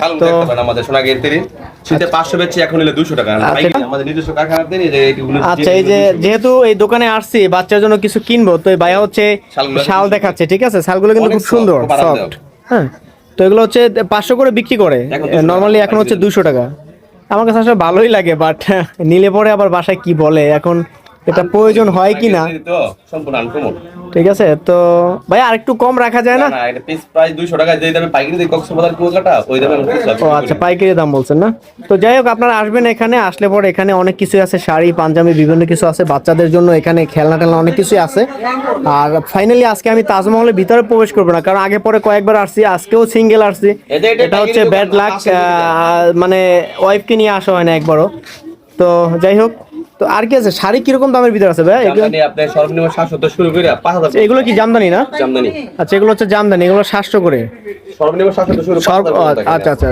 তো আমাদের সোনাগের তৈরি শীতে 500 বেচছি, এখন নিলে 200 টাকা। আমাদের নিজস্ব কারখানা তৈরি যে এইগুলো। আচ্ছা, এই যে যেহেতু এই দোকানে আসছি বাচ্চার জন্য কিছু কিনবো, তো এই ভাইয়া হচ্ছে শাল দেখাচ্ছে, ঠিক আছে? শালগুলো কিন্তু খুব সুন্দর, সফট। হ্যাঁ, তো এগুলো হচ্ছে 500 করে বিক্রি করে নরমালি, এখন হচ্ছে 200 টাকা। আমার কাছে আসলে ভালোই লাগে, বাট নিলে পরে আবার বাসায় কি বলে, এখন এটা প্রয়োজন হয় কি না। সম্পূর্ণ আনকমন। ঠিক আছে, তো ভাই আর একটু কম রাখা যায় না? না, এটা পিস প্রাইস 200 টাকা, যেই দামে পাইকারি দেই কক্সবাজার কুয়াকাটা ওই দামে আমরা পিস। ও আচ্ছা, পাইকারি দাম বলছেন না? তো যাই হোক, আপনারা আসবেন এখানে, আসলে পরে এখানে অনেক কিছু আছে, শাড়ি পাঞ্জাবি বিভিন্ন কিছু আছে বাচ্চাদের জন্য, এখানে খেলনা টেলনা অনেক কিছুই আছে। আর ফাইনালি আজকে আমি তাজমহলের ভিতরে প্রবেশ করবো না, কারণ আগে পরে কয়েকবার আসছি, আজকেও সিঙ্গেল আসছি। এটা হচ্ছে ব্যাড লাক, মানে ওয়াইফকে নিয়ে আসা হয় না একবারও। তো যাই হোক, তো আর কি আছে? শাড়ি কিরকম দামের ভিতরে আছে ভাই? জামদানি আপনার সর্বনিম্ন 700 শুরু করে 5000। এগুলো কি জামদানি না? জামদানি। আচ্ছা, এগুলো হচ্ছে জামদানি, এগুলো 700 করে সর্বনিম্ন 700 শুরু। আচ্ছা আচ্ছা।